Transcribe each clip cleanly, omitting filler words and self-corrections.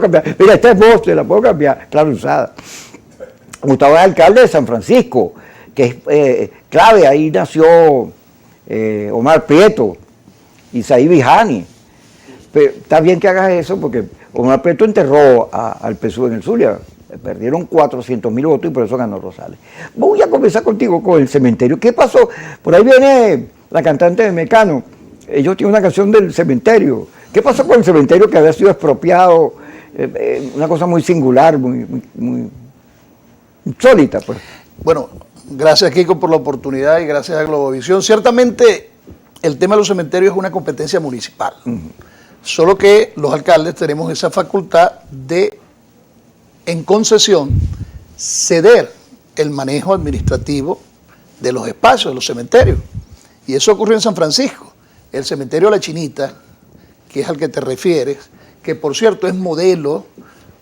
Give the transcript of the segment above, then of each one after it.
cambiar. Mira, esta es Boston, la puedo cambiar, claro, usada. Gustavo es alcalde de San Francisco, que es clave, ahí nació Omar Prieto, Isaí Bijani. Pero está bien que hagas eso porque Omar Prieto enterró al PSUV en el Zulia. Perdieron 400.000 votos y por eso ganó Rosales. Voy a comenzar contigo con el cementerio. ¿Qué pasó? Por ahí viene la cantante de Mecano. Ellos tienen una canción del cementerio. ¿Qué pasó con el cementerio que había sido expropiado? Una cosa muy singular, muy insólita, pues. Bueno, gracias, Kiko, por la oportunidad y gracias a Globovisión. Ciertamente, el tema de los cementerios es una competencia municipal. Solo que los alcaldes tenemos esa facultad de, en concesión, ceder el manejo administrativo de los espacios, de los cementerios. Y eso ocurrió en San Francisco. El cementerio La Chinita, que es al que te refieres, que por cierto es modelo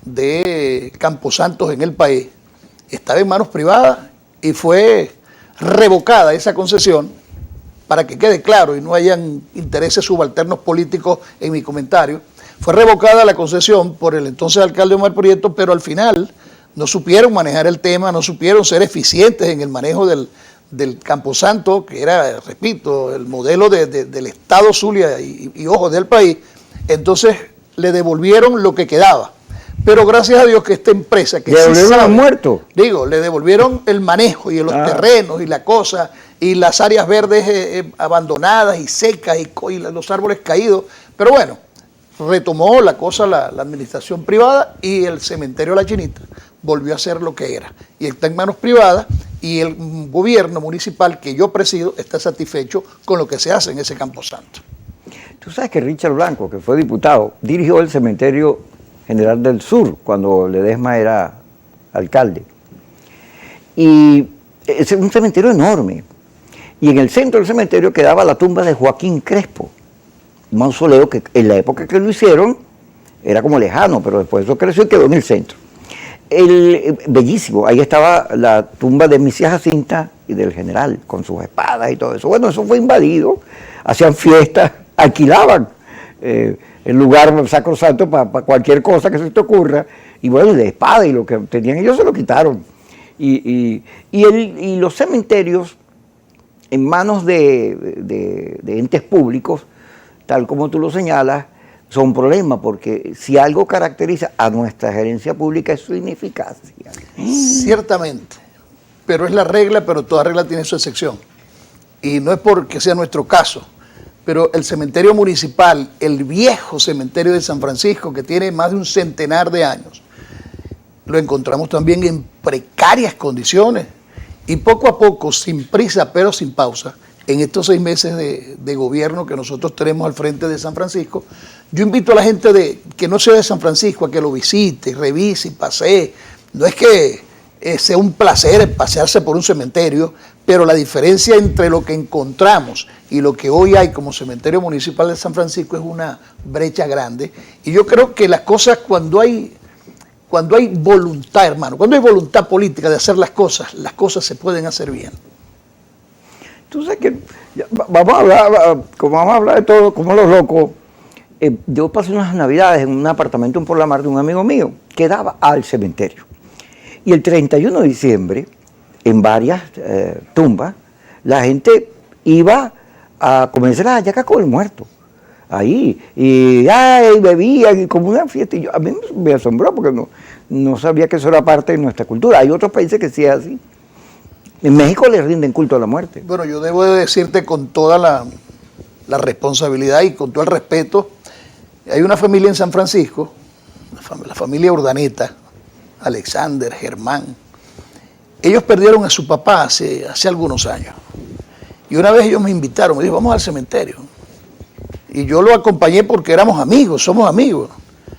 de camposantos en el país, estaba en manos privadas y fue revocada esa concesión, para que quede claro y no hayan intereses subalternos políticos en mi comentario. Fue revocada la concesión por el entonces alcalde Omar Prieto, pero al final no supieron manejar el tema, no supieron ser eficientes en el manejo del camposanto, que era, repito, el modelo del Estado Zulia y ojo, del país. Entonces le devolvieron lo que quedaba. Pero gracias a Dios que esta empresa que le devolvieron a los muertos. Digo, le devolvieron el manejo y los terrenos y la cosa y las áreas verdes abandonadas y secas y los árboles caídos. Pero bueno, retomó la cosa la administración privada y el cementerio La Chinita volvió a ser lo que era. Y está en manos privadas y el gobierno municipal que yo presido está satisfecho con lo que se hace en ese camposanto. Tú sabes que Richard Blanco, que fue diputado, dirigió el cementerio General del Sur cuando Ledesma era alcalde. Y es un cementerio enorme. Y en el centro del cementerio quedaba la tumba de Joaquín Crespo, un mausoleo que en la época que lo hicieron era como lejano, pero después eso creció y quedó en el centro. Bellísimo, ahí estaba la tumba de Misia Jacinta y del general, con sus espadas y todo eso. Bueno, eso fue invadido, hacían fiestas, alquilaban el lugar sacrosanto para cualquier cosa que se te ocurra, y bueno, de espada y lo que tenían ellos se lo quitaron. Y los cementerios en manos de entes públicos, tal como tú lo señalas, son un problema, porque si algo caracteriza a nuestra gerencia pública es su ineficacia. Ciertamente, pero es la regla, pero toda regla tiene su excepción. Y no es porque sea nuestro caso, pero el cementerio municipal, el viejo cementerio de San Francisco, que tiene más de un centenar de años, lo encontramos también en precarias condiciones. Y poco a poco, sin prisa pero sin pausa, en estos 6 meses de gobierno que nosotros tenemos al frente de San Francisco, yo invito a la gente que no sea de San Francisco a que lo visite, revise y pasee. No es que sea un placer pasearse por un cementerio, pero la diferencia entre lo que encontramos y lo que hoy hay como cementerio municipal de San Francisco es una brecha grande. Y yo creo que las cosas, cuando hay voluntad, hermano, cuando hay voluntad política de hacer las cosas se pueden hacer bien. Tú sabes que vamos a hablar de todo, como los locos. Yo pasé unas navidades en un apartamento en Por la Mar de un amigo mío que daba al cementerio. Y el 31 de diciembre, en varias tumbas, la gente iba a comerse las hallacas con el muerto. Ahí, y bebían, y como una fiesta. Y a mí me asombró porque no sabía que eso era parte de nuestra cultura. Hay otros países que sí es así. En México le rinden culto a la muerte. Bueno, yo debo de decirte con toda la responsabilidad y con todo el respeto, hay una familia en San Francisco, la familia Urdaneta, Alexander, Germán. Ellos perdieron a su papá hace algunos años. Y una vez ellos me invitaron, me dijo, vamos al cementerio. Y yo lo acompañé porque éramos amigos, somos amigos.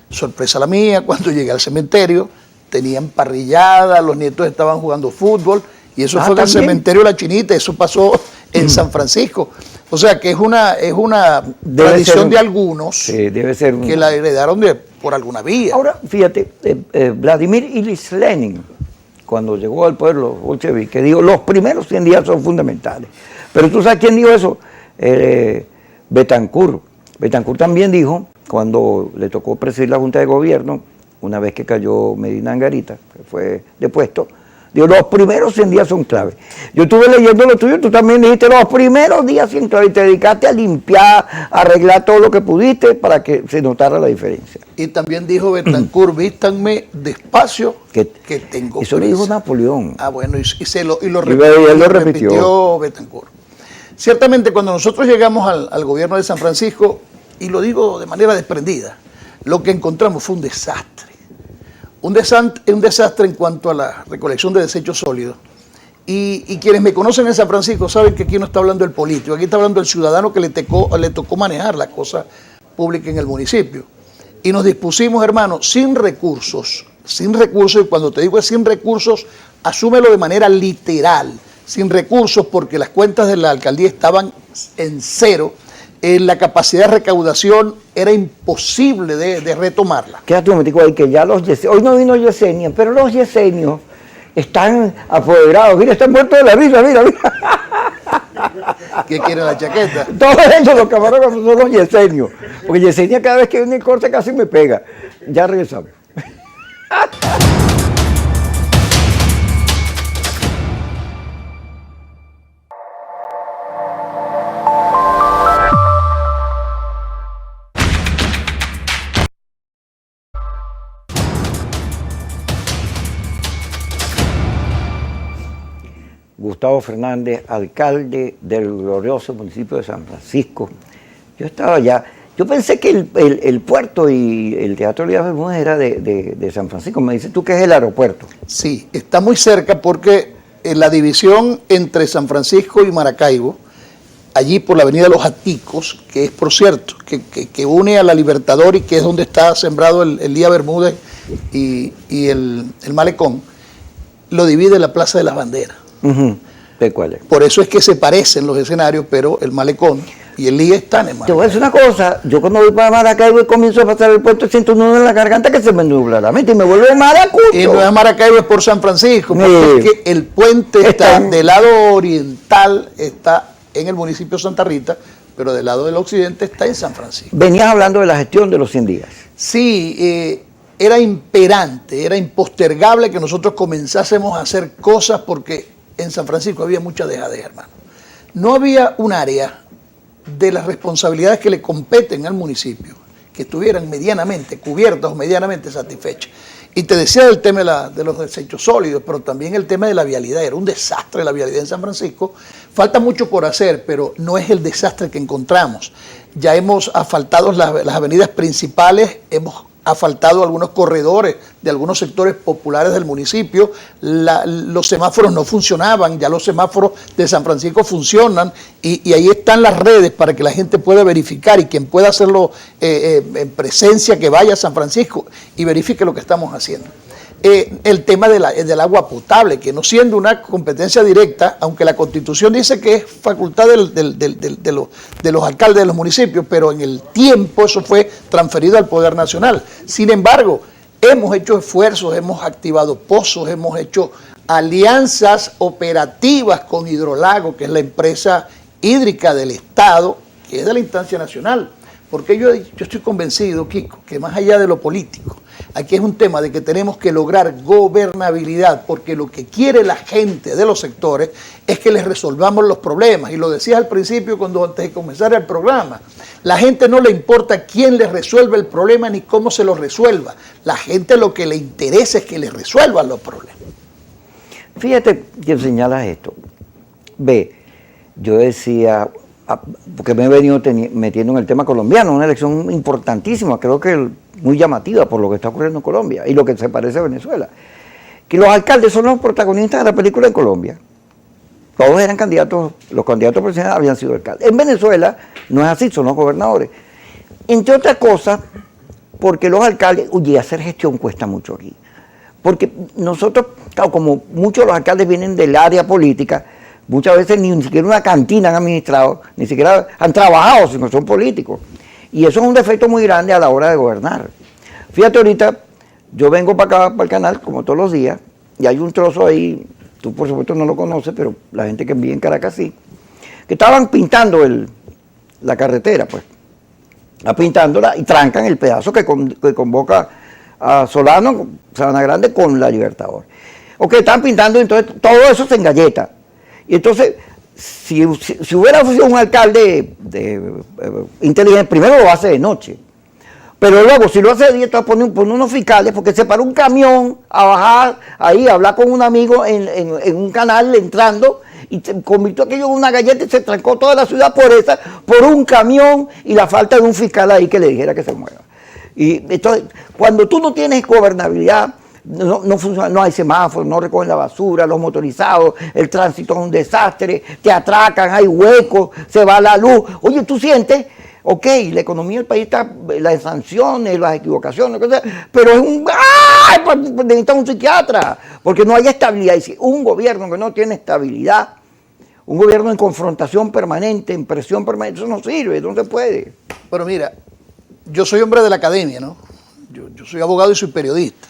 Sorpresa la mía, cuando llegué al cementerio, tenían parrillada, los nietos estaban jugando fútbol, y eso fue en el cementerio La Chinita, eso pasó en San Francisco. O sea que es una tradición de algunos, sí, debe ser que la heredaron por alguna vía. Ahora, fíjate, Vladimir Ilich Lenin, cuando llegó al poder los bolcheviques, que dijo, los primeros 100 días son fundamentales. Pero tú sabes quién dijo eso, Betancourt. Betancourt también dijo, cuando le tocó presidir la Junta de Gobierno, una vez que cayó Medina Angarita, que fue depuesto, digo, los primeros 100 días son clave. Yo estuve leyendo lo tuyo, tú también dijiste, los primeros días son clave, y te dedicaste a limpiar, a arreglar todo lo que pudiste para que se notara la diferencia. Y también dijo Betancourt, vístanme despacio que tengo Eso prisa. lo dijo Napoleón. Ah, bueno, y lo él repitió, lo repitió. Betancourt. Ciertamente, cuando nosotros llegamos al gobierno de San Francisco, y lo digo de manera desprendida, lo que encontramos fue un desastre. Un desastre en cuanto a la recolección de desechos sólidos. Y quienes me conocen en San Francisco saben que aquí no está hablando el político, aquí está hablando el ciudadano que le tocó manejar la cosa pública en el municipio. Y nos dispusimos, hermano, sin recursos, y cuando te digo es sin recursos, asúmelo de manera literal, sin recursos porque las cuentas de la alcaldía estaban en cero, la capacidad de recaudación era imposible de retomarla. Quédate un momentico ahí que ya hoy no vino Yesenia, pero los yesenios están apoderados, mira, están muertos de la risa, mira. ¿Qué quiere la chaqueta? Todos ellos, los camarógrafos, son los yesenios, porque Yesenia cada vez que viene el corte casi me pega. Ya regresamos. Gustavo Fernández, alcalde del glorioso municipio de San Francisco. Yo estaba allá, yo pensé que el puerto y el Teatro Elías Bermúdez era de San Francisco. Me dices tú que es el aeropuerto. Sí, está muy cerca porque en la división entre San Francisco y Maracaibo, allí por la avenida Los Aticos, que es por cierto, que une a la Libertador y que es donde está sembrado el Elías Bermúdez y el Malecón, lo divide la Plaza de las Banderas. ¿De cuál es? Por eso es que se parecen los escenarios, pero el Malecón y el Liga están en Maracaibo. Te voy a decir una cosa, yo cuando voy para Maracaibo y comienzo a pasar el puerto, siento un nudo en la garganta que se me nubla la mente y me vuelve maracucho. Y no es Maracaibo, es por San Francisco, porque es que el puente está del lado oriental, está en el municipio de Santa Rita, pero del lado del occidente está en San Francisco. Venías hablando de la gestión de los 100 días. Sí, era imperante, era impostergable que nosotros comenzásemos a hacer cosas porque en San Francisco había mucha dejadez, hermano. No había un área de las responsabilidades que le competen al municipio que estuvieran medianamente cubiertas o medianamente satisfechas. Y te decía del tema de los desechos sólidos, pero también el tema de la vialidad. Era un desastre la vialidad en San Francisco. Falta mucho por hacer, pero no es el desastre que encontramos. Ya hemos asfaltado las avenidas principales, hemos asfaltado algunos corredores de algunos sectores populares del municipio. Los semáforos no funcionaban, ya los semáforos de San Francisco funcionan y ahí están las redes para que la gente pueda verificar y quien pueda hacerlo en presencia que vaya a San Francisco y verifique lo que estamos haciendo. El tema del agua potable, que no siendo una competencia directa, aunque la Constitución dice que es facultad de los alcaldes de los municipios, pero en el tiempo eso fue transferido al Poder Nacional. Sin embargo, hemos hecho esfuerzos, hemos activado pozos, hemos hecho alianzas operativas con Hidrolago, que es la empresa hídrica del Estado, que es de la instancia nacional. Porque yo estoy convencido, Kiko, que más allá de lo político, aquí es un tema de que tenemos que lograr gobernabilidad, porque lo que quiere la gente de los sectores es que les resolvamos los problemas. Y lo decías al principio, antes de comenzar el programa, la gente no le importa quién le resuelve el problema ni cómo se lo resuelva. La gente lo que le interesa es que le resuelvan los problemas. Fíjate que señalas esto. Ve, yo decía, porque me he venido metiendo en el tema colombiano, una elección importantísima, creo que muy llamativa por lo que está ocurriendo en Colombia y lo que se parece a Venezuela. Que los alcaldes son los protagonistas de la película en Colombia. Todos eran candidatos, los candidatos presidenciales habían sido alcaldes. En Venezuela no es así, son los gobernadores. Entre otras cosas, porque los alcaldes, oye, hacer gestión cuesta mucho aquí. Porque nosotros, claro, como muchos de los alcaldes vienen del área política, muchas veces ni siquiera una cantina han administrado, ni siquiera han trabajado, sino son políticos. Y eso es un defecto muy grande a la hora de gobernar. Fíjate ahorita, yo vengo para acá, para el canal, como todos los días, y hay un trozo ahí, tú por supuesto no lo conoces, pero la gente que vive en Caracas sí, que estaban pintando la carretera, pues. Pintándola y trancan el pedazo que convoca a Solano, Sabana Grande con la Libertador. Ok, están pintando, entonces todo eso se engalleta. Y entonces, si hubiera sido un alcalde inteligente, primero lo hace de noche. Pero luego, si lo hace de día, entonces pone unos fiscales, porque se para un camión a bajar ahí, a hablar con un amigo en un canal entrando, y se convirtió aquello en una galleta y se trancó toda la ciudad por un camión y la falta de un fiscal ahí que le dijera que se mueva. Y entonces, cuando tú no tienes gobernabilidad, no funciona, no hay semáforos, no recogen la basura, los motorizados, el tránsito es un desastre, te atracan, hay huecos, se va la luz. Oye, tú sientes, ok, la economía del país está, las sanciones, las equivocaciones, pero es un... ¡Ay! Pues necesitas un psiquiatra, porque no hay estabilidad. Y si un gobierno que no tiene estabilidad, un gobierno en confrontación permanente, en presión permanente, eso no sirve, no se puede. Pero mira, yo soy hombre de la academia, ¿no? Yo soy abogado y soy periodista.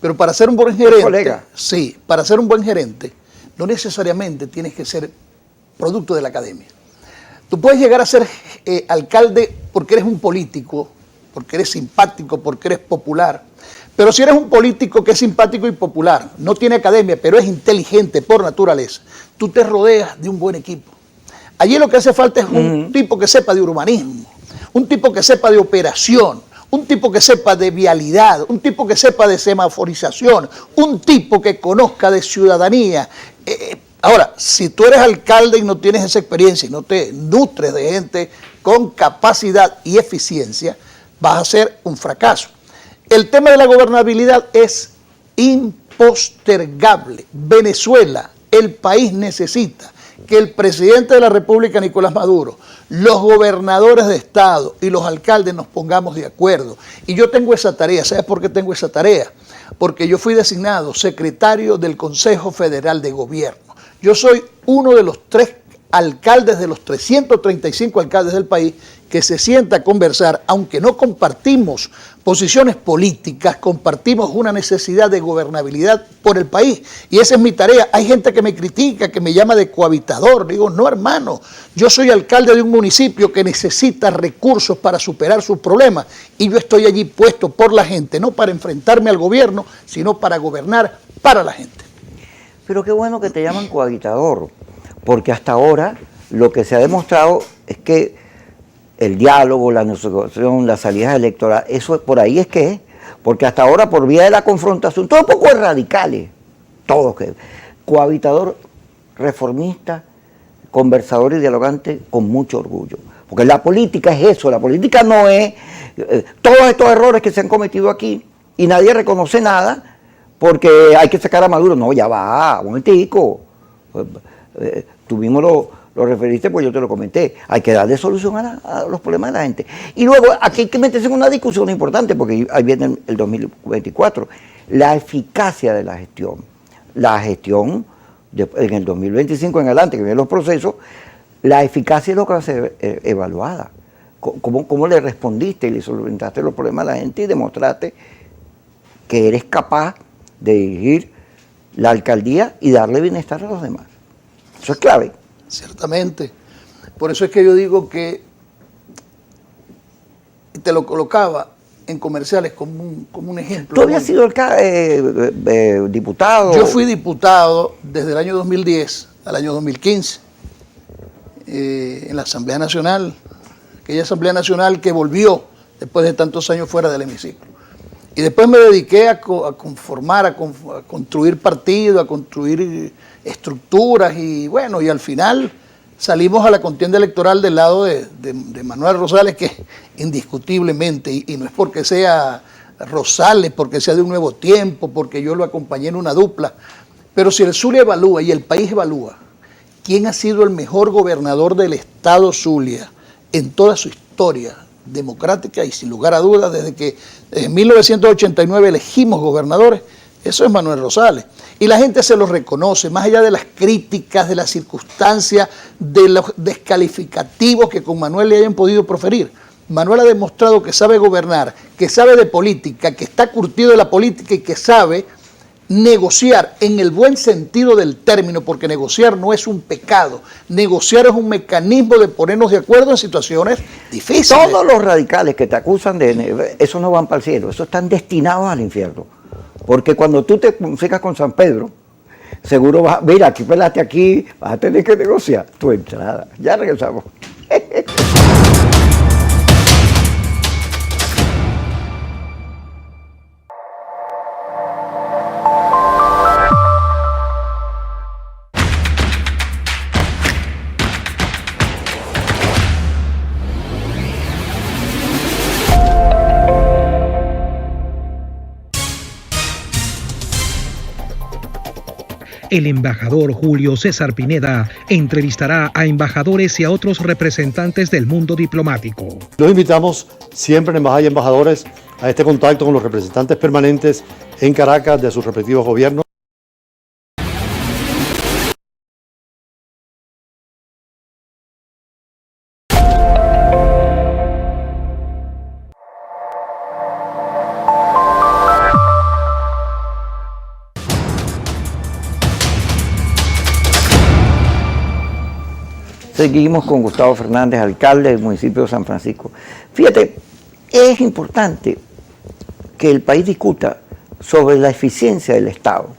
Pero para ser un buen gerente, colega. Sí, para ser un buen gerente, no necesariamente tienes que ser producto de la academia. Tú puedes llegar a ser alcalde porque eres un político, porque eres simpático, porque eres popular. Pero si eres un político que es simpático y popular, no tiene academia, pero es inteligente por naturaleza, tú te rodeas de un buen equipo. Allí lo que hace falta es un tipo que sepa de urbanismo, un tipo que sepa de operación, un tipo que sepa de vialidad, un tipo que sepa de semaforización, un tipo que conozca de ciudadanía. Ahora, si tú eres alcalde y no tienes esa experiencia y no te nutres de gente con capacidad y eficiencia, vas a ser un fracaso. El tema de la gobernabilidad es impostergable. Venezuela, el país necesita que el presidente de la República, Nicolás Maduro, los gobernadores de estado y los alcaldes nos pongamos de acuerdo. Y yo tengo esa tarea. ¿Sabes por qué tengo esa tarea? Porque yo fui designado secretario del Consejo Federal de Gobierno. Yo soy uno de los 3 alcaldes de los 335 alcaldes del país que se sienta a conversar, aunque no compartimos posiciones políticas, compartimos una necesidad de gobernabilidad por el país. Y esa es mi tarea. Hay gente que me critica, que me llama de cohabitador. Digo, no, hermano, yo soy alcalde de un municipio que necesita recursos para superar sus problemas y yo estoy allí puesto por la gente, no para enfrentarme al gobierno, sino para gobernar para la gente. Pero qué bueno que te llaman cohabitador, porque hasta ahora lo que se ha demostrado es que el diálogo, la negociación, las salidas electorales, eso por ahí es que es, porque hasta ahora por vía de la confrontación, todos poco radicales, todos que cohabitador, reformista, conversador y dialogante con mucho orgullo, porque la política es eso, la política no es todos estos errores que se han cometido aquí y nadie reconoce nada porque hay que sacar a Maduro. No, ya va, un momentico. Tú mismo lo referiste, pues yo te lo comenté. Hay que darle solución a los problemas de la gente. Y luego aquí hay que meterse en una discusión importante, porque ahí viene el 2024. La eficacia de la gestión. La gestión en el 2025 en adelante, que vienen los procesos, la eficacia es lo que va a ser evaluada. ¿Cómo le respondiste y le solventaste los problemas a la gente y demostraste que eres capaz de dirigir la alcaldía y darle bienestar a los demás? Eso es clave. Ciertamente. Por eso es que yo digo que te lo colocaba en comerciales como un ejemplo. ¿Tú habías sido diputado? Yo fui diputado desde el año 2010 al año 2015 en la Asamblea Nacional, aquella Asamblea Nacional que volvió después de tantos años fuera del hemiciclo. Y después me dediqué a conformar, a construir partidos, a construir estructuras y bueno, y al final salimos a la contienda electoral del lado de Manuel Rosales, que indiscutiblemente, y no es porque sea Rosales, porque sea de un nuevo tiempo, porque yo lo acompañé en una dupla, pero si el Zulia evalúa y el país evalúa quién ha sido el mejor gobernador del estado Zulia en toda su historia democrática y sin lugar a dudas, desde que en 1989 elegimos gobernadores, eso es Manuel Rosales. Y la gente se lo reconoce, más allá de las críticas, de las circunstancias, de los descalificativos que con Manuel le hayan podido proferir. Manuel ha demostrado que sabe gobernar, que sabe de política, que está curtido de la política y que sabe negociar en el buen sentido del término, porque negociar no es un pecado, negociar es un mecanismo de ponernos de acuerdo en situaciones difíciles. Todos los radicales que te acusan de eso no van para el cielo, eso están destinados al infierno. Porque cuando tú te consigas con San Pedro, seguro vas, mira, aquí pelaste aquí, vas a tener que negociar tu entrada. Ya regresamos. El embajador Julio César Pineda entrevistará a embajadores y a otros representantes del mundo diplomático. Los invitamos siempre en Embajada y Embajadores a este contacto con los representantes permanentes en Caracas de sus respectivos gobiernos. Seguimos con Gustavo Fernández, alcalde del municipio de San Francisco. Fíjate, es importante que el país discuta sobre la eficiencia del Estado,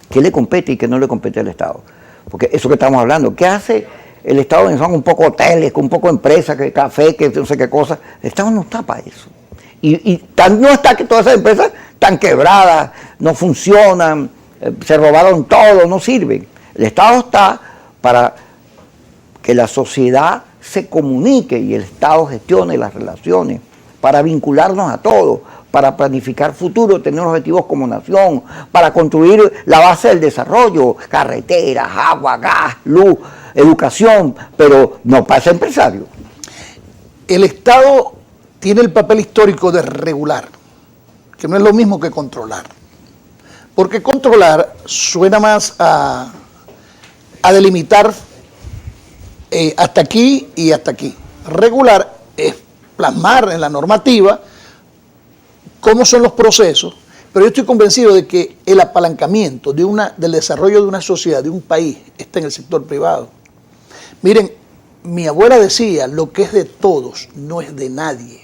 qué le compete y qué no le compete al Estado. Porque eso que estamos hablando, ¿qué hace el Estado? Son un poco hoteles, un poco empresas, que café, que no sé qué cosa. El Estado no está para eso. Y no está que todas esas empresas están quebradas, no funcionan, se robaron todo, no sirven. El Estado está para que la sociedad se comunique y el Estado gestione las relaciones, para vincularnos a todos, para planificar futuro, tener objetivos como nación, para construir la base del desarrollo, carreteras, agua, gas, luz, educación, pero no para ser empresario. El Estado tiene el papel histórico de regular, que no es lo mismo que controlar. Porque controlar suena más a delimitar hasta aquí y hasta aquí. Regular es plasmar en la normativa cómo son los procesos, pero yo estoy convencido de que el apalancamiento del desarrollo de una sociedad, de un país, está en el sector privado. Miren, mi abuela decía, lo que es de todos no es de nadie.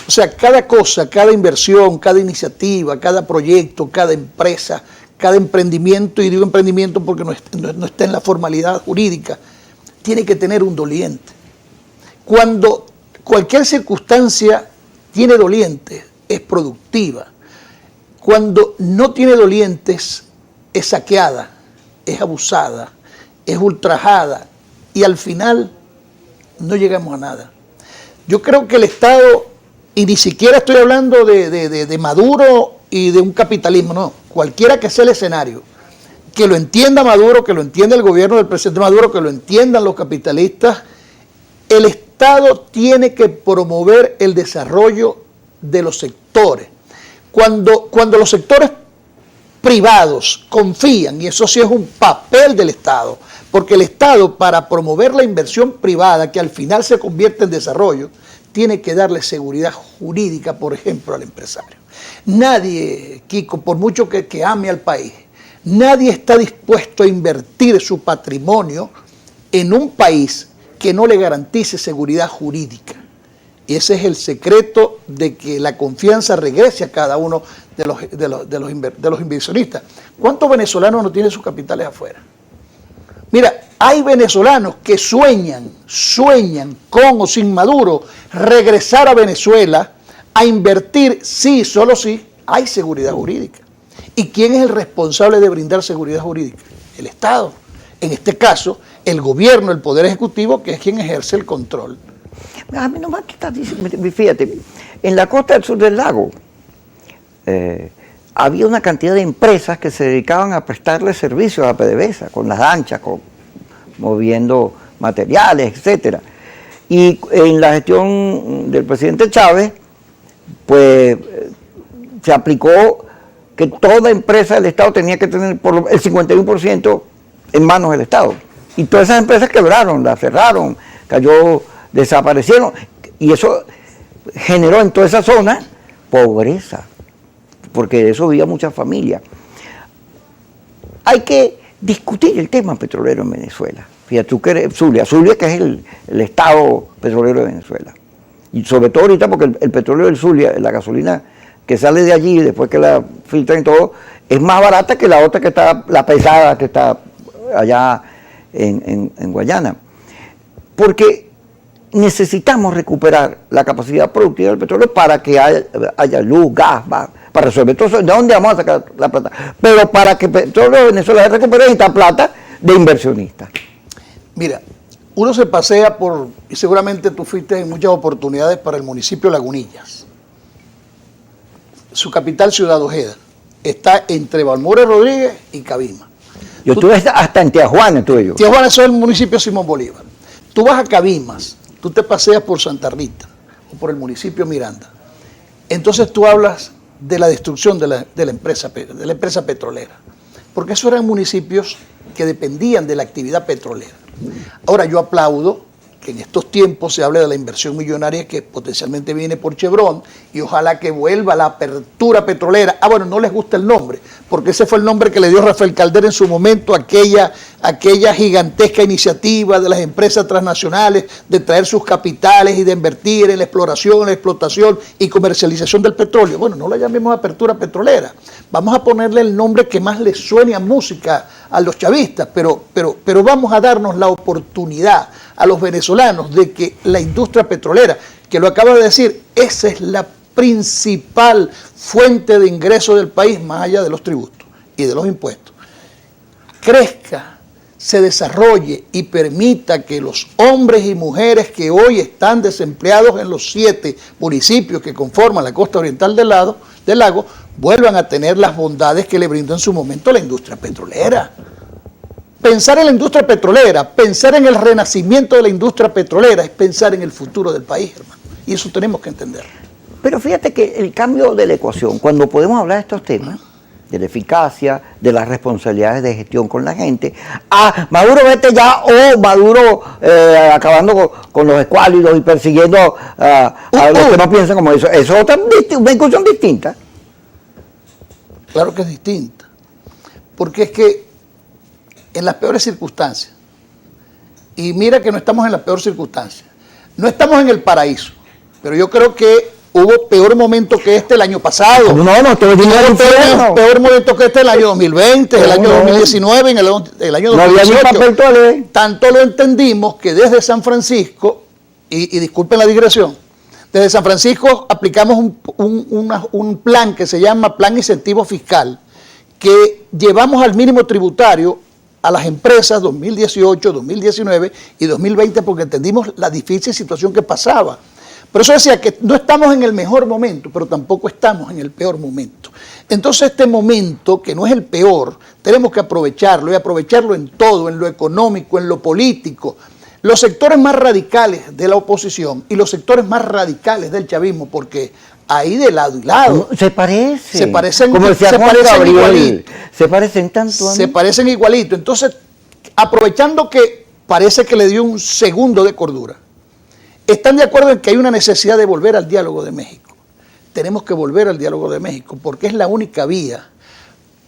O sea, cada cosa, cada inversión, cada iniciativa, cada proyecto, cada empresa, cada emprendimiento, y digo emprendimiento porque no está en la formalidad jurídica, tiene que tener un doliente. Cuando cualquier circunstancia tiene dolientes, es productiva. Cuando no tiene dolientes, es saqueada, es abusada, es ultrajada, y al final no llegamos a nada. Yo creo que el Estado, y ni siquiera estoy hablando de Maduro y de un capitalismo, no, cualquiera que sea el escenario, que lo entienda Maduro, que lo entienda el gobierno del presidente Maduro, que lo entiendan los capitalistas, el Estado tiene que promover el desarrollo de los sectores. Cuando los sectores privados confían, y eso sí es un papel del Estado, porque el Estado, para promover la inversión privada, que al final se convierte en desarrollo, tiene que darle seguridad jurídica, por ejemplo, al empresario. Nadie, Kiko, por mucho que ame al país, nadie está dispuesto a invertir su patrimonio en un país que no le garantice seguridad jurídica. Y ese es el secreto de que la confianza regrese a cada uno de los inversionistas. ¿Cuántos venezolanos no tienen sus capitales afuera? Mira, hay venezolanos que sueñan con o sin Maduro regresar a Venezuela a invertir, sí, solo si hay seguridad jurídica. ¿Y quién es el responsable de brindar seguridad jurídica? El Estado. En este caso, el gobierno, el Poder Ejecutivo, que es quien ejerce el control. A mí nomás que estás diciendo, fíjate, en la costa del sur del lago había una cantidad de empresas que se dedicaban a prestarle servicios a PDVSA, con las lanchas, moviendo materiales, etcétera. Y en la gestión del presidente Chávez, pues se aplicó que toda empresa del Estado tenía que tener por el 51% en manos del Estado. Y todas esas empresas quebraron, las cerraron, desaparecieron. Y eso generó en toda esa zona pobreza, porque de eso vivía muchas familias. hay que discutir el tema petrolero en Venezuela. Fíjate tú que eres Zulia, que es el estado petrolero de Venezuela. Y sobre todo ahorita porque el petróleo del Zulia, la gasolina que sale de allí después que la filtran y todo, es más barata que la otra que está, la pesada que está allá en Guayana. Porque necesitamos recuperar la capacidad productiva del petróleo para que haya luz, gas, para resolver todo eso. ¿De dónde vamos a sacar la plata? Pero para que el petróleo de Venezuela se recupere necesita plata de inversionistas. Mira, uno se pasea por, y seguramente tú fuiste en muchas oportunidades para el municipio de Lagunillas. Su capital, Ciudad Ojeda, está entre Balmores Rodríguez y Cabima. Yo estuve hasta en Tijuana, estuve yo. Tijuana es el municipio Simón Bolívar. Tú vas a Cabimas, tú te paseas por Santa Rita o por el municipio Miranda. Entonces tú hablas de la destrucción de la empresa petrolera. Porque esos eran municipios que dependían de la actividad petrolera. Ahora yo aplaudo que en estos tiempos se hable de la inversión millonaria que potencialmente viene por Chevron y ojalá que vuelva la apertura petrolera. Ah, bueno, no les gusta el nombre, porque ese fue el nombre que le dio Rafael Caldera en su momento a aquella gigantesca iniciativa de las empresas transnacionales de traer sus capitales y de invertir en la exploración, la explotación y comercialización del petróleo. Bueno, no la llamemos apertura petrolera, vamos a ponerle el nombre que más le suene a música a los chavistas, pero vamos a darnos la oportunidad a los venezolanos de que la industria petrolera, que lo acaba de decir, esa es la principal fuente de ingreso del país más allá de los tributos y de los impuestos, crezca, se desarrolle y permita que los hombres y mujeres que hoy están desempleados en los 7 municipios que conforman la costa oriental del lago vuelvan a tener las bondades que le brindó en su momento la industria petrolera. Pensar en la industria petrolera, pensar en el renacimiento de la industria petrolera es pensar en el futuro del país, hermano. Y eso tenemos que entender. Pero fíjate que el cambio de la ecuación, cuando podemos hablar de estos temas, de la eficacia, de las responsabilidades de gestión con la gente, Maduro vete ya, o Maduro acabando con los escuálidos y persiguiendo a los que no piensan como eso. Eso es otra una discusión distinta. Claro que es distinta. Porque es que en las peores circunstancias, y mira que no estamos en las peores circunstancias, no estamos en el paraíso, pero yo creo que hubo peor momento que este el año pasado. No, peor momento que este el año 2020, el año 2019, en el año 2018. No había ni papel toalé. Tanto lo entendimos que desde San Francisco, y disculpen la digresión, desde San Francisco aplicamos un plan que se llama Plan Incentivo Fiscal, que llevamos al mínimo tributario a las empresas 2018, 2019 y 2020 porque entendimos la difícil situación que pasaba. Por eso decía que no estamos en el mejor momento, pero tampoco estamos en el peor momento. Entonces este momento, que no es el peor, tenemos que aprovecharlo y aprovecharlo en todo, en lo económico, en lo político. Los sectores más radicales de la oposición y los sectores más radicales del chavismo, porque ahí de lado y lado. Se parecen. Se parecen, como decía se Juan parecen Gabriel, igualito. Se parecen tanto a mí. Se parecen igualito. Entonces, aprovechando que parece que le dio un segundo de cordura, ¿están de acuerdo en que hay una necesidad de volver al diálogo de México? Tenemos que volver al diálogo de México porque es la única vía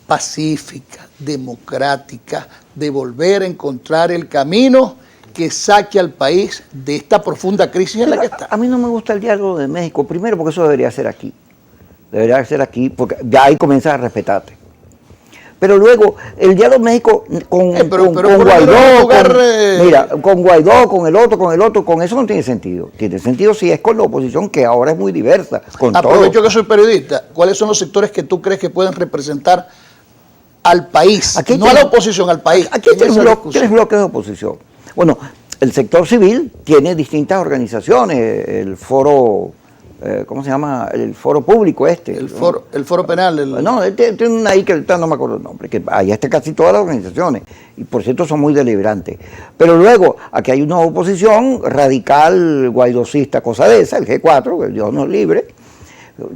pacífica, democrática, de volver a encontrar el camino que saque al país de esta profunda crisis en la que está. A mí no me gusta el diálogo de México, primero porque eso debería ser aquí. Debería ser aquí porque ya ahí comienzas a respetarte. Pero luego, el diálogo de México con Guaidó, con Guaidó, con el otro, con eso no tiene sentido. Tiene sentido si es con la oposición, que ahora es muy diversa. Aprovecho que soy periodista. ¿Cuáles son los sectores que tú crees que pueden representar al país? Aquí no a la oposición, al país. Aquí hay tres bloques de oposición. Bueno, el sector civil tiene distintas organizaciones, el foro, ¿cómo se llama? El foro público El foro penal. No, tiene una ahí que ahorita no me acuerdo el nombre, que ahí está casi todas las organizaciones, y por cierto son muy deliberantes. Pero luego, aquí hay una oposición radical, guaidocista, cosa de esa, el G4, que Dios nos libre,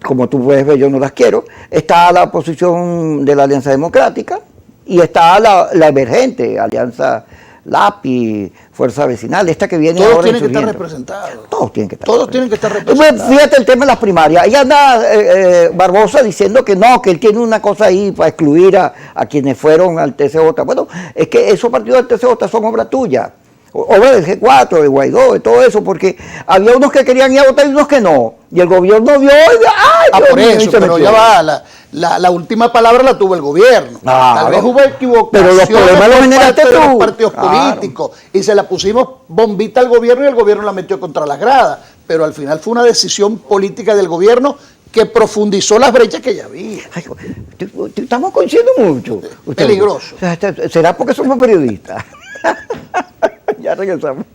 como tú puedes ver yo no las quiero, está la oposición de la Alianza Democrática, y está la emergente Alianza LAPI, Fuerza Vecinal, esta que viene Todos ahora tienen que estar insurgiendo. representados. Todos tienen que estar Todos tienen que estar Pues, representados. fíjate el tema de las primarias. Ahí anda Barbosa diciendo que no, que él tiene una cosa ahí para excluir a quienes fueron al TCJ. Bueno, es que esos partidos del TCJ son obra tuya, obra del G4, de Guaidó, de todo eso, porque había unos que querían ir a votar y unos que no. Y el gobierno vio y ¡ay, Dios Por mío! Y eso, se pero metió. ya va, la última palabra la tuvo el gobierno. Claro. Tal vez hubo equivocaciones Pero los problemas los por generaste parte de los tú. partidos Claro. políticos y se la pusimos bombita al gobierno y el gobierno la metió contra las gradas. Pero al final fue una decisión política del gobierno que profundizó las brechas que ya había. Ay, estamos coincidiendo mucho. Peligroso. O sea, ¿será porque somos periodistas? Ya regresamos.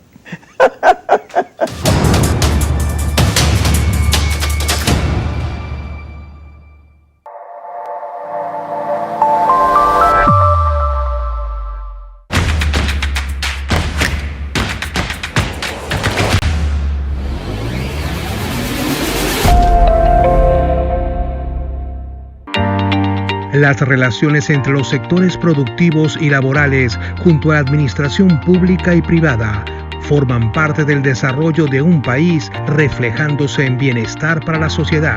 Las relaciones entre los sectores productivos y laborales junto a la administración pública y privada forman parte del desarrollo de un país, reflejándose en bienestar para la sociedad.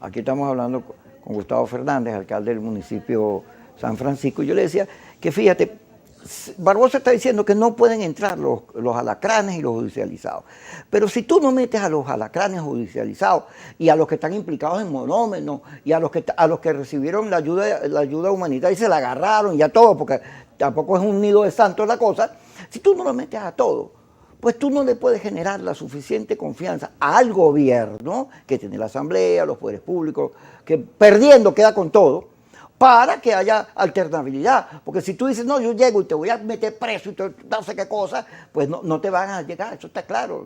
Aquí estamos hablando con Gustavo Fernández, alcalde del municipio San Francisco. Yo le decía que fíjate, Barbosa está diciendo que no pueden entrar los alacranes y los judicializados. Pero si tú no metes a los alacranes judicializados y a los que están implicados en monómenos y a los que recibieron la ayuda humanitaria y se la agarraron y a todo, porque tampoco es un nido de santos la cosa, si tú no lo metes a todo, pues tú no le puedes generar la suficiente confianza al gobierno, que tiene la asamblea, los poderes públicos, que perdiendo queda con todo, para que haya alternabilidad. Porque si tú dices, no, yo llego y te voy a meter preso y no sé qué cosa, pues no te van a llegar, eso está claro.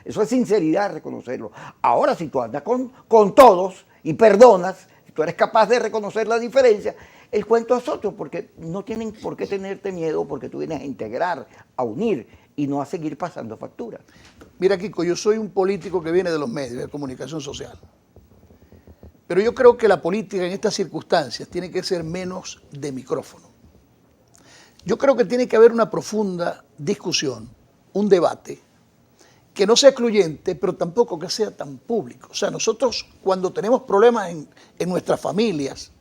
Eso es sinceridad, reconocerlo. Ahora, si tú andas con todos y perdonas, si tú eres capaz de reconocer la diferencia, el cuento es otro, porque no tienen por qué tenerte miedo, porque tú vienes a integrar, a unir y no a seguir pasando factura. Mira, Kiko, yo soy un político que viene de los medios de comunicación social. Pero yo creo que la política en estas circunstancias tiene que ser menos de micrófono. Yo creo que tiene que haber una profunda discusión, un debate, que no sea excluyente, pero tampoco que sea tan público. O sea, nosotros cuando tenemos problemas en nuestras familias,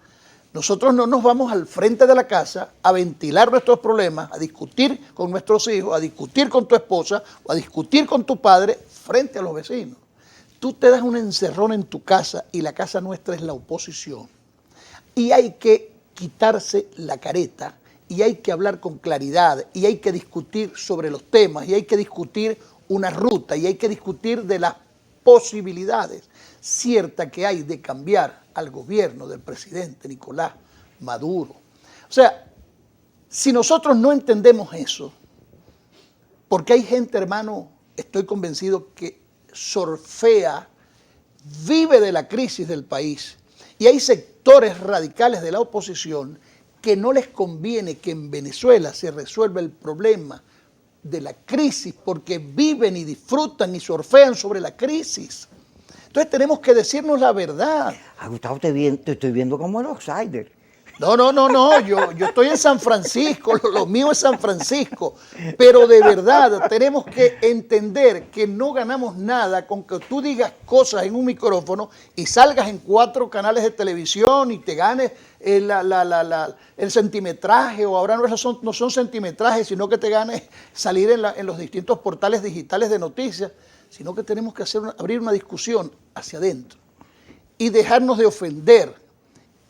nosotros no nos vamos al frente de la casa a ventilar nuestros problemas, a discutir con nuestros hijos, a discutir con tu esposa o a discutir con tu padre frente a los vecinos. Tú te das un encerrón en tu casa y la casa nuestra es la oposición. Y hay que quitarse la careta y hay que hablar con claridad y hay que discutir sobre los temas y hay que discutir una ruta y hay que discutir de las posibilidades ciertas que hay de cambiar al gobierno del presidente Nicolás Maduro. O sea, si nosotros no entendemos eso, porque hay gente, hermano, estoy convencido que surfea, vive de la crisis del país, y hay sectores radicales de la oposición que no les conviene que en Venezuela se resuelva el problema de la crisis, porque viven y disfrutan y surfean sobre la crisis. Entonces tenemos que decirnos la verdad. Gustavo, te estoy viendo como el outsider. No, yo estoy en San Francisco, lo mío es San Francisco, pero de verdad tenemos que entender que no ganamos nada con que tú digas cosas en un micrófono y salgas en 4 canales de televisión y te ganes el centimetraje, o ahora no son centimetrajes, sino que te ganes salir en los distintos portales digitales de noticias, sino que tenemos que abrir una discusión hacia adentro y dejarnos de ofender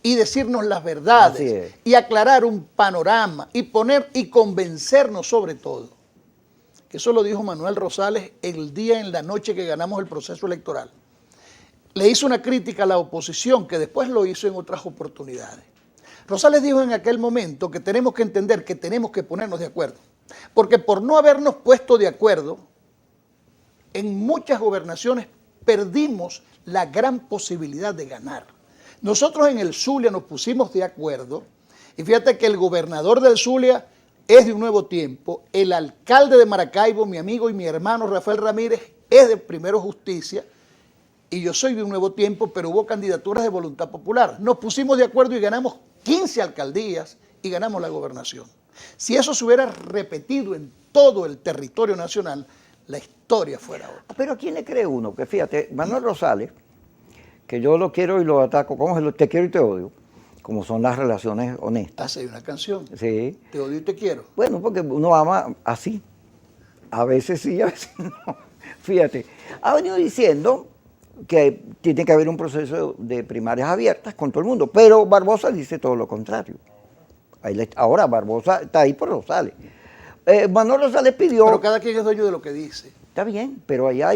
y decirnos las verdades y aclarar un panorama y convencernos sobre todo. Que eso lo dijo Manuel Rosales en la noche que ganamos el proceso electoral. Le hizo una crítica a la oposición que después lo hizo en otras oportunidades. Rosales dijo en aquel momento que tenemos que entender que tenemos que ponernos de acuerdo, porque por no habernos puesto de acuerdo, en muchas gobernaciones perdimos la gran posibilidad de ganar. Nosotros en el Zulia nos pusimos de acuerdo Y fíjate que el gobernador del Zulia es de Un Nuevo Tiempo, el alcalde de Maracaibo, mi amigo y mi hermano Rafael Ramírez, es de Primero Justicia, y yo soy de Un Nuevo Tiempo, pero hubo candidaturas de Voluntad Popular. Nos pusimos de acuerdo y ganamos 15 alcaldías y ganamos la gobernación. Si eso se hubiera repetido en todo el territorio nacional, la historia fuera otra. Pero ¿a quién le cree uno? Que fíjate, Manuel Rosales, que yo lo quiero y lo ataco, como te quiero y te odio, como son las relaciones honestas. Hace una canción, Sí. Te odio y te quiero. Bueno, porque uno ama así. A veces sí, a veces no. Fíjate, ha venido diciendo que tiene que haber un proceso de primarias abiertas con todo el mundo, pero Barbosa dice todo lo contrario. Ahora Barbosa está ahí por Rosales. Manuel Rosales pidió... Pero cada quien es dueño de lo que dice. Está bien, pero allá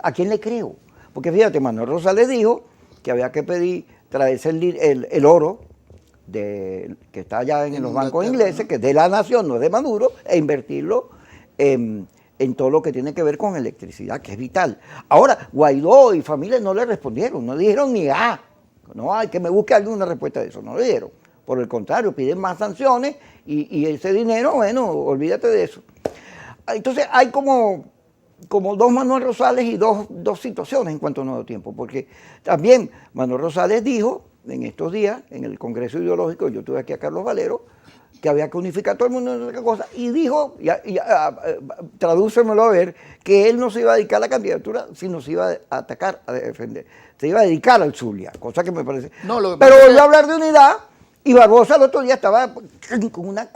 ¿a quién le creo? Porque fíjate, Manuel Rosales dijo que había que pedir, traerse el oro que está allá en los bancos ingleses, que es de la nación, no es de Maduro, e invertirlo en todo lo que tiene que ver con electricidad, que es vital. Ahora, Guaidó y familia no le respondieron, no dijeron ni no hay que me busque alguna respuesta de eso, no le dieron. Por el contrario, piden más sanciones y ese dinero, bueno, olvídate de eso. Entonces hay como dos Manuel Rosales y dos situaciones en cuanto a Nuevo Tiempo, porque también Manuel Rosales dijo en estos días, en el Congreso Ideológico, yo tuve aquí a Carlos Valero, que había que unificar todo el mundo en otra cosa, y dijo, tradúcemelo a ver, que él no se iba a dedicar a la candidatura, sino se iba a atacar, a defender, se iba a dedicar al Zulia, cosa que me parece... No, pero volvió a hablar de unidad, y Barbosa el otro día estaba con una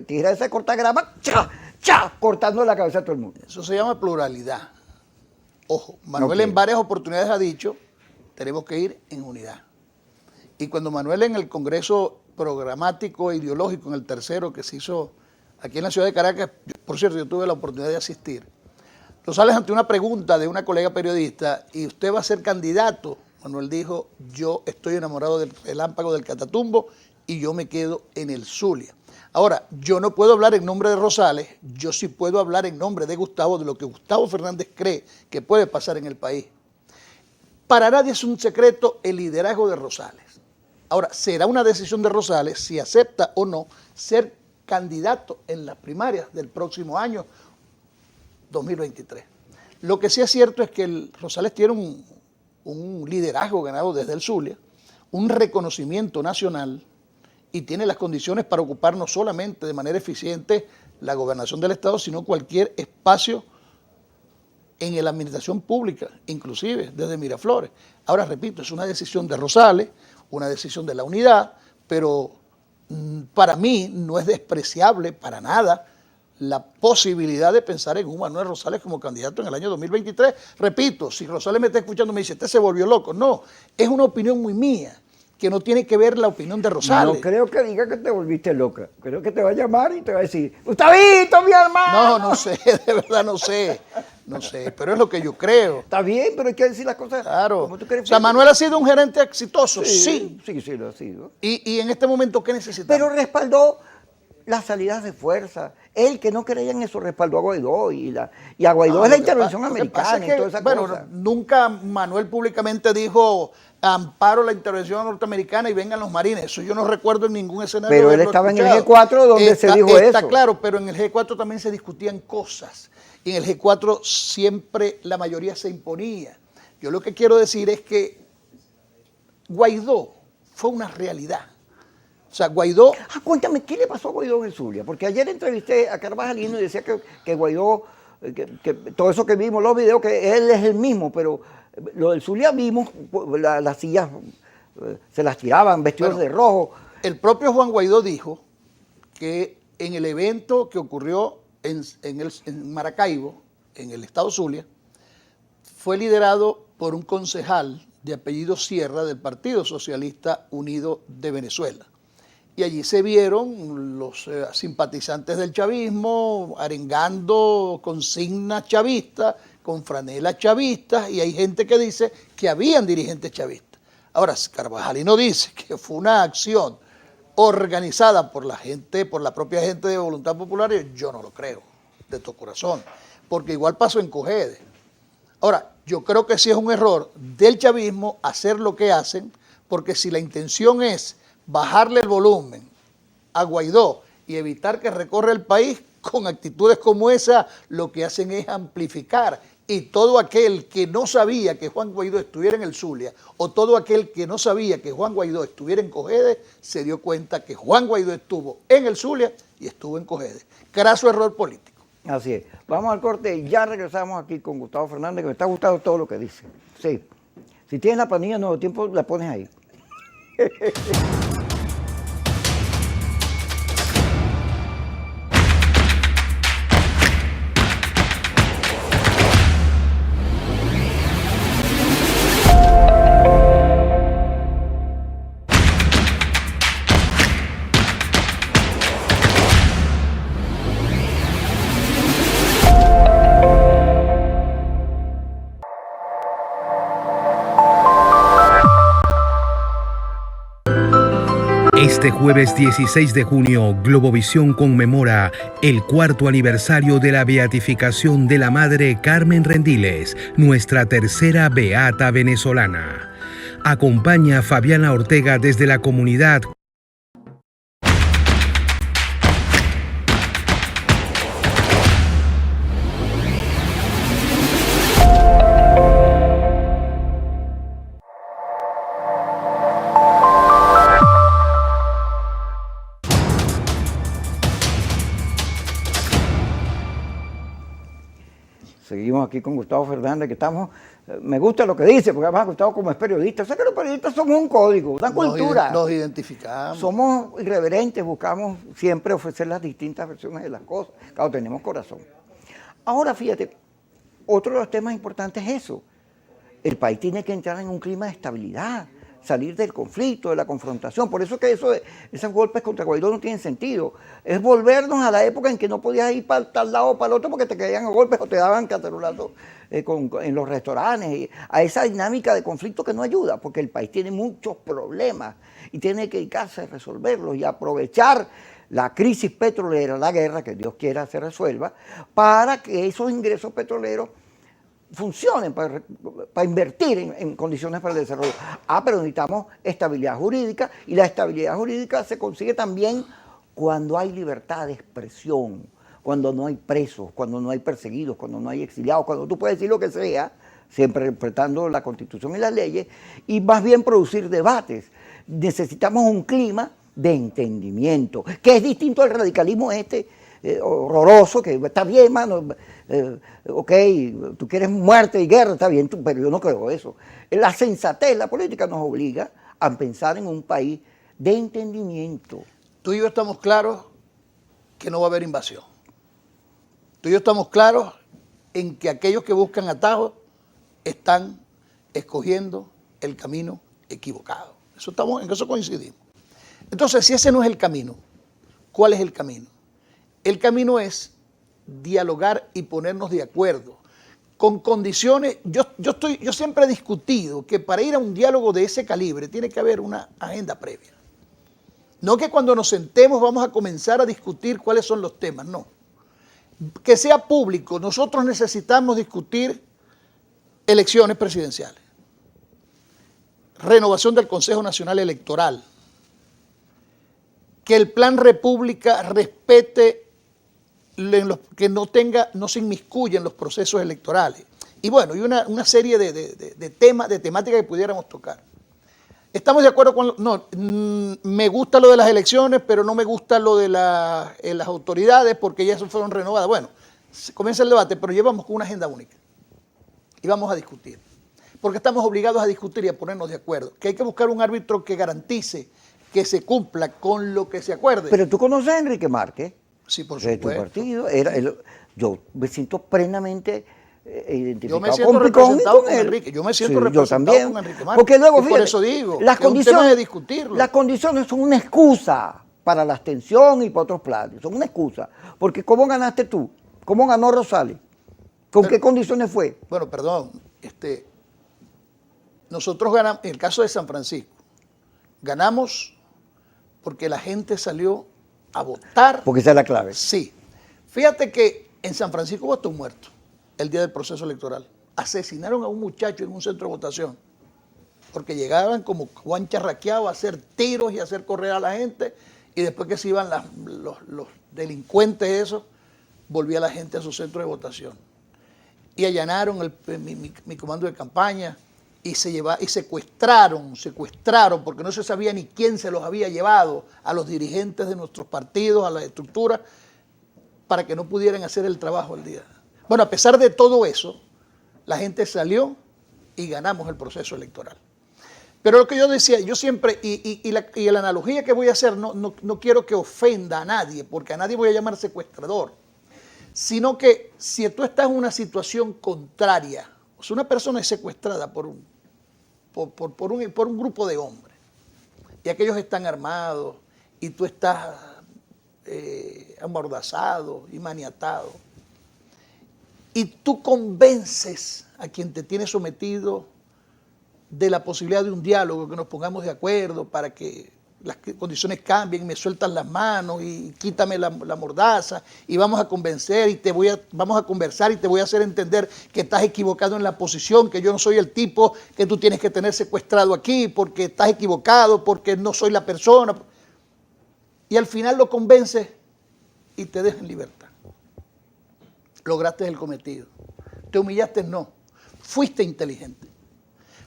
tijera de esa cortagrama, cortando la cabeza a todo el mundo. Eso se llama pluralidad. Ojo, Manuel Okay. en varias oportunidades ha dicho, tenemos que ir en unidad. Y cuando Manuel en el Congreso Programático e Ideológico, en el tercero que se hizo aquí en la ciudad de Caracas, por cierto, yo tuve la oportunidad de asistir, Rosales ante una pregunta de una colega periodista, ¿y usted va a ser candidato? Manuel dijo, yo estoy enamorado del relámpago del Catatumbo y yo me quedo en el Zulia. Ahora, yo no puedo hablar en nombre de Rosales, yo sí puedo hablar en nombre de Gustavo, de lo que Gustavo Fernández cree que puede pasar en el país. Para nadie es un secreto el liderazgo de Rosales. Ahora, será una decisión de Rosales si acepta o no ser candidato en las primarias del próximo año 2023. Lo que sí es cierto es que Rosales tiene un liderazgo ganado desde el Zulia, un reconocimiento nacional y tiene las condiciones para ocupar no solamente de manera eficiente la gobernación del Estado, sino cualquier espacio en la administración pública, inclusive desde Miraflores. Ahora, repito, es una decisión de Rosales, una decisión de la unidad, pero para mí no es despreciable para nada la posibilidad de pensar en un Manuel Rosales como candidato en el año 2023. Repito, si Rosales me está escuchando me dice, este se volvió loco. No, es una opinión muy mía, que no tiene que ver la opinión de Rosales. No creo que diga que te volviste loca. Creo que te va a llamar y te va a decir, ¡Gustavito, mi hermano! No sé, de verdad no sé, pero es lo que yo creo. Está bien, pero hay que decir las cosas Claro. como tú crees. O sea, Manuel ha sido un gerente exitoso, sí. Sí, lo ha sido. Y en este momento, ¿qué necesitamos? Pero respaldó las salidas de fuerza. Él que no creía en eso respaldó a Guaidó y a Guaidó es la intervención americana y toda esa cosa. Nunca Manuel públicamente dijo amparo la intervención norteamericana y vengan los marines. Eso yo no recuerdo en ningún escenario. Pero él estaba en el G4 donde se dijo eso. Está claro, pero en el G4 también se discutían cosas. Y en el G4 siempre la mayoría se imponía. Yo lo que quiero decir es que Guaidó fue una realidad. O sea, Guaidó... Cuéntame, ¿qué le pasó a Guaidó en el Zulia? Porque ayer entrevisté a Carvajalino y decía que Guaidó, que todo eso que vimos, los videos, que él es el mismo, pero lo del Zulia vimos, las sillas se las tiraban vestidos de rojo. El propio Juan Guaidó dijo que en el evento que ocurrió en Maracaibo, en el estado Zulia, fue liderado por un concejal de apellido Sierra del Partido Socialista Unido de Venezuela. Y allí se vieron los simpatizantes del chavismo arengando consignas chavistas, con franelas chavistas, y hay gente que dice que habían dirigentes chavistas. Ahora, Carvajalino dice que fue una acción organizada por la gente, por la propia gente de Voluntad Popular, y yo no lo creo, de todo corazón, porque igual pasó en Cogede. Ahora, yo creo que sí es un error del chavismo hacer lo que hacen, porque si la intención es bajarle el volumen a Guaidó y evitar que recorra el país, con actitudes como esa, lo que hacen es amplificar. Y todo aquel que no sabía que Juan Guaidó estuviera en el Zulia, o todo aquel que no sabía que Juan Guaidó estuviera en Cojedes, se dio cuenta que Juan Guaidó estuvo en el Zulia y estuvo en Cojedes. Craso error político. Así es. Vamos al corte y ya regresamos aquí con Gustavo Fernández, que me está gustando todo lo que dice. Sí. Si tienes la planilla Nuevo Tiempo, la pones ahí. Este jueves 16 de junio, Globovisión conmemora el 4º aniversario de la beatificación de la Madre Carmen Rendiles, nuestra tercera beata venezolana. Acompaña a Fabiana Ortega desde la comunidad Seguimos aquí con Gustavo Fernández, que estamos, me gusta lo que dice, porque además Gustavo como es periodista, o sea que los periodistas somos un código, una cultura. Nos identificamos. Somos irreverentes, buscamos siempre ofrecer las distintas versiones de las cosas. Claro, tenemos corazón. Ahora, fíjate, otro de los temas importantes es eso. El país tiene que entrar en un clima de estabilidad, salir del conflicto, de la confrontación. Por eso que esos golpes contra Guaidó no tienen sentido. Es volvernos a la época en que no podías ir para tal lado o para el otro porque te caían a golpes o te daban cacerolazos en los restaurantes. Y a esa dinámica de conflicto que no ayuda, porque el país tiene muchos problemas y tiene que dedicarse a resolverlos y aprovechar la crisis petrolera, la guerra, que Dios quiera se resuelva, para que esos ingresos petroleros funcionen para invertir en condiciones para el desarrollo. Pero necesitamos estabilidad jurídica, y la estabilidad jurídica se consigue también cuando hay libertad de expresión, cuando no hay presos, cuando no hay perseguidos, cuando no hay exiliados, cuando tú puedes decir lo que sea, siempre respetando la Constitución y las leyes, y más bien producir debates. Necesitamos un clima de entendimiento, que es distinto al radicalismo horroroso, que está bien, mano, ok, tú quieres muerte y guerra, está bien, pero yo no creo eso. La sensatez, la política nos obliga a pensar en un país de entendimiento. Tú y yo estamos claros que no va a haber invasión. Tú y yo estamos claros en que aquellos que buscan atajos están escogiendo el camino equivocado. En eso coincidimos. Entonces, si ese no es el camino, ¿cuál es el camino? El camino es dialogar y ponernos de acuerdo con condiciones. Yo siempre he discutido que para ir a un diálogo de ese calibre tiene que haber una agenda previa. No que cuando nos sentemos vamos a comenzar a discutir cuáles son los temas, no. Que sea público. Nosotros necesitamos discutir elecciones presidenciales, renovación del Consejo Nacional Electoral, que el Plan República respete, que no se inmiscuya en los procesos electorales. Y bueno, y una serie de temáticas que pudiéramos tocar. Estamos de acuerdo con... me gusta lo de las elecciones, pero no me gusta lo de las autoridades porque ya fueron renovadas. Bueno, comienza el debate, pero llevamos con una agenda única. Y vamos a discutir. Porque estamos obligados a discutir y a ponernos de acuerdo. Que hay que buscar un árbitro que garantice que se cumpla con lo que se acuerde. Pero tú conoces a Enrique Márquez. Sí, por de tu supuesto. partido. Yo me siento plenamente identificado. Yo me siento representado con Enrique. Yo me siento representado con Enrique Márquez. Porque luego, fíjate, por eso digo, las condiciones, de discutirlo. Las condiciones son una excusa para la abstención y para otros planes. Son una excusa. Porque ¿cómo ganaste tú? ¿Cómo ganó Rosales? ¿Con qué condiciones fue? Bueno, perdón. Nosotros ganamos, en el caso de San Francisco, ganamos porque la gente salió a votar. Porque esa es la clave. Sí. Fíjate que en San Francisco hubo hasta un muerto el día del proceso electoral. Asesinaron a un muchacho en un centro de votación. porque llegaban como Juan Charraqueado a hacer tiros y a hacer correr a la gente, y después que se iban los delincuentes esos, volvía la gente a su centro de votación. Y allanaron mi comando de campaña y secuestraron, porque no se sabía ni quién se los había llevado a los dirigentes de nuestros partidos, a las estructuras, para que no pudieran hacer el trabajo al día. Bueno, a pesar de todo eso, la gente salió y ganamos el proceso electoral. Pero lo que yo decía, yo siempre, y la analogía que voy a hacer, no quiero que ofenda a nadie, porque a nadie voy a llamar secuestrador, sino que si tú estás en una situación contraria, o sea, una persona es secuestrada por un grupo de hombres, y aquellos están armados, y tú estás amordazado y maniatado, y tú convences a quien te tiene sometido de la posibilidad de un diálogo, que nos pongamos de acuerdo para que las condiciones cambien, me sueltas las manos y quítame la mordaza y vamos a convencer y vamos a conversar y te voy a hacer entender que estás equivocado en la posición, que yo no soy el tipo que tú tienes que tener secuestrado aquí porque estás equivocado, porque no soy la persona. Y al final lo convences y te dejas en libertad. Lograste el cometido. Te humillaste, no. Fuiste inteligente.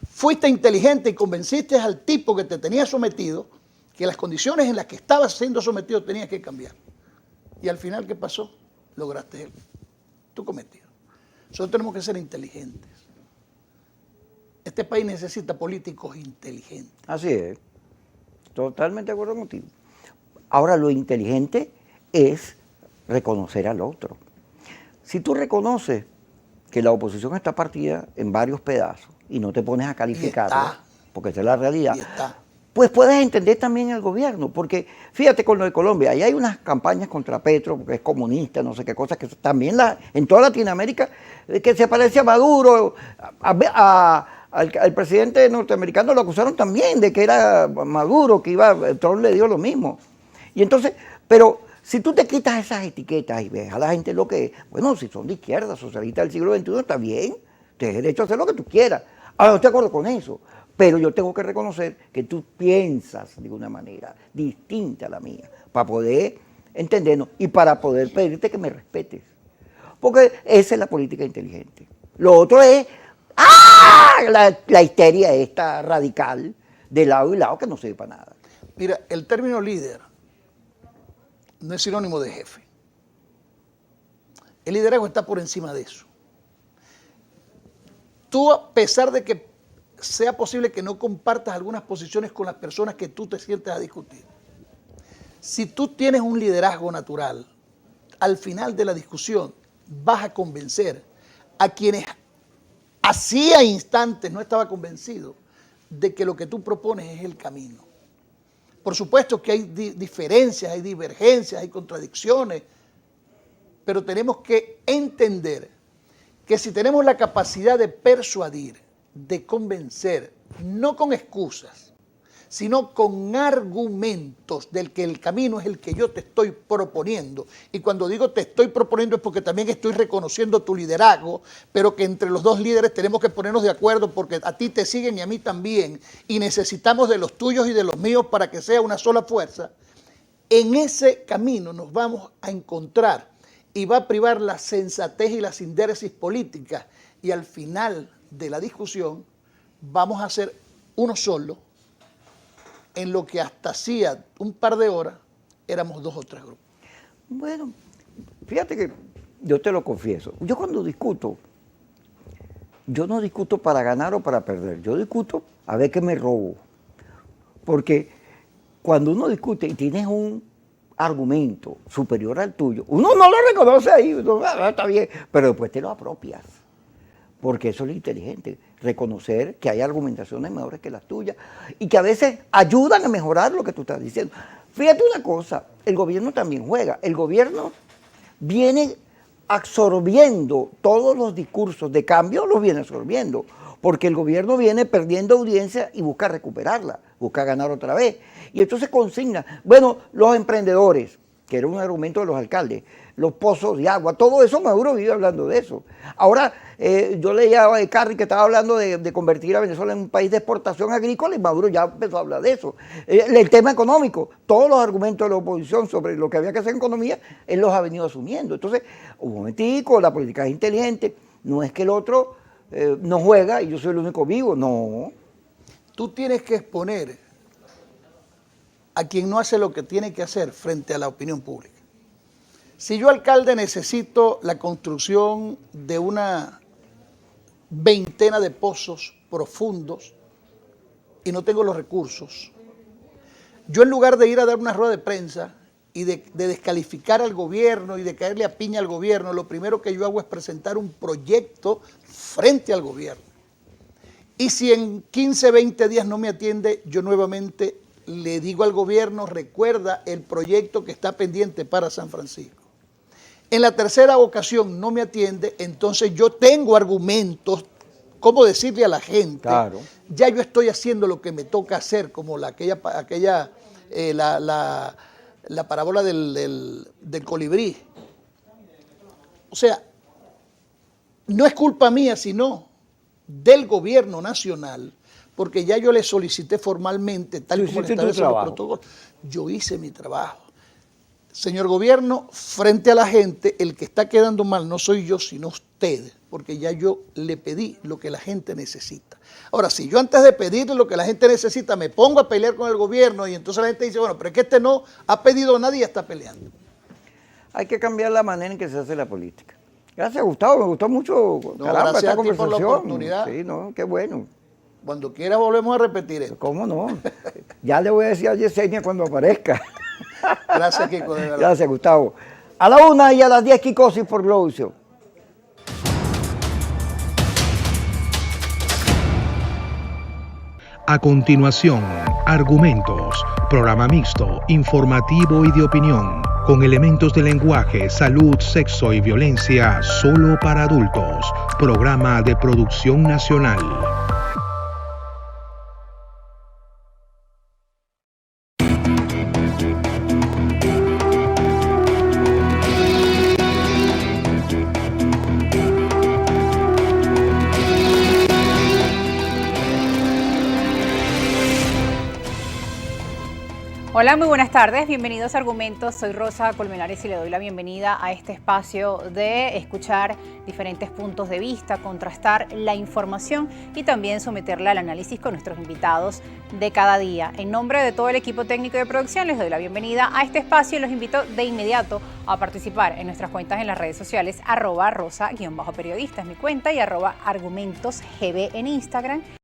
Fuiste inteligente y convenciste al tipo que te tenía sometido que las condiciones en las que estabas siendo sometido tenías que cambiar. Y al final, ¿qué pasó? Lograste tu cometido. Nosotros tenemos que ser inteligentes. Este país necesita políticos inteligentes. Así es. Totalmente de acuerdo contigo. Ahora, lo inteligente es reconocer al otro. Si tú reconoces que la oposición está partida en varios pedazos y no te pones a calificarla, porque esa es la realidad, pues puedes entender también al gobierno, porque fíjate con lo de Colombia, ahí hay unas campañas contra Petro, porque es comunista, no sé qué cosas, que también en toda Latinoamérica, que se parece a Maduro, al presidente norteamericano lo acusaron también de que era Maduro, que Trump le dio lo mismo. Y entonces, pero si tú te quitas esas etiquetas y ves a la gente lo que es, bueno, si son de izquierda, socialistas del siglo XXI, está bien, tienes derecho a hacer lo que tú quieras. Ahora, no estoy de acuerdo con eso, pero yo tengo que reconocer que tú piensas de una manera distinta a la mía, para poder entendernos y para poder pedirte que me respetes. Porque esa es la política inteligente. Lo otro es la histeria esta radical de lado y lado que no sirve para nada. Mira, el término líder no es sinónimo de jefe. El liderazgo está por encima de eso. Tú, a pesar de que sea posible que no compartas algunas posiciones con las personas que tú te sientes a discutir, si tú tienes un liderazgo natural, al final de la discusión vas a convencer a quienes hacía instantes no estaba convencido de que lo que tú propones es el camino. Por supuesto que hay diferencias, hay divergencias, hay contradicciones, pero tenemos que entender que si tenemos la capacidad de persuadir, de convencer, no con excusas, sino con argumentos del que el camino es el que yo te estoy proponiendo. Y cuando digo te estoy proponiendo es porque también estoy reconociendo tu liderazgo, pero que entre los dos líderes tenemos que ponernos de acuerdo porque a ti te siguen y a mí también, y necesitamos de los tuyos y de los míos para que sea una sola fuerza. En ese camino nos vamos a encontrar y va a privar la sensatez y la sindéresis política, y al final de la discusión vamos a ser uno solo, en lo que hasta hacía un par de horas éramos 2 o 3 grupos. Bueno, fíjate que yo te lo confieso, yo cuando discuto, yo no discuto para ganar o para perder, yo discuto a ver qué me robo. Porque cuando uno discute y tienes un argumento superior al tuyo, uno no lo reconoce ahí, uno, está bien, pero después te lo apropias. Porque eso es lo inteligente, reconocer que hay argumentaciones mejores que las tuyas y que a veces ayudan a mejorar lo que tú estás diciendo. Fíjate una cosa, el gobierno también juega, el gobierno viene absorbiendo todos los discursos de cambio, los viene absorbiendo, porque el gobierno viene perdiendo audiencia y busca recuperarla, busca ganar otra vez. Y entonces consigna, bueno, los emprendedores, que era un argumento de los alcaldes, los pozos de agua, todo eso Maduro vive hablando de eso. Ahora, yo leía a Carri que estaba hablando de convertir a Venezuela en un país de exportación agrícola y Maduro ya empezó a hablar de eso. El tema económico, todos los argumentos de la oposición sobre lo que había que hacer en economía, él los ha venido asumiendo. Entonces, un momentico, la política es inteligente, no es que el otro no juega y yo soy el único vivo, no. Tú tienes que exponer a quien no hace lo que tiene que hacer frente a la opinión pública. Si yo, alcalde, necesito la construcción de una veintena de pozos profundos y no tengo los recursos, yo en lugar de ir a dar una rueda de prensa y de descalificar al gobierno y de caerle a piña al gobierno, lo primero que yo hago es presentar un proyecto frente al gobierno. Y si en 15, 20 días no me atiende, yo nuevamente le digo al gobierno, recuerda el proyecto que está pendiente para San Francisco. En la tercera ocasión no me atiende, entonces yo tengo argumentos, cómo decirle a la gente, claro, ya yo estoy haciendo lo que me toca hacer, como la parábola del colibrí. O sea, no es culpa mía, sino del gobierno nacional, porque ya yo le solicité formalmente, tal y como establecen los protocolos, yo hice mi trabajo. Señor gobierno, frente a la gente, el que está quedando mal no soy yo, sino usted, porque ya yo le pedí lo que la gente necesita. Ahora, si yo antes de pedirle lo que la gente necesita me pongo a pelear con el gobierno y entonces la gente dice, bueno, pero es que este no ha pedido nada y ya está peleando. Hay que cambiar la manera en que se hace la política. Gracias, Gustavo, me gustó mucho Gracias esta a ti por la conversación. oportunidad. Sí, no, qué bueno. Cuando quieras volvemos a repetir esto. ¿Cómo no? Ya le voy a decir a Yesenia cuando aparezca. Gracias, Kiko, de verdad. Gracias, Gustavo. A la 1 y a las 10, Kikosis por Globovisión. A continuación, Argumentos, programa mixto, informativo y de opinión, con elementos de lenguaje, salud, sexo y violencia solo para adultos. Programa de producción nacional. Hola, muy buenas tardes, bienvenidos a Argumentos, soy Rosa Colmenares y le doy la bienvenida a este espacio de escuchar diferentes puntos de vista, contrastar la información y también someterla al análisis con nuestros invitados de cada día. En nombre de todo el equipo técnico de producción les doy la bienvenida a este espacio y los invito de inmediato a participar en nuestras cuentas en las redes sociales, @rosa_periodista es mi cuenta y @argumentosgb en Instagram.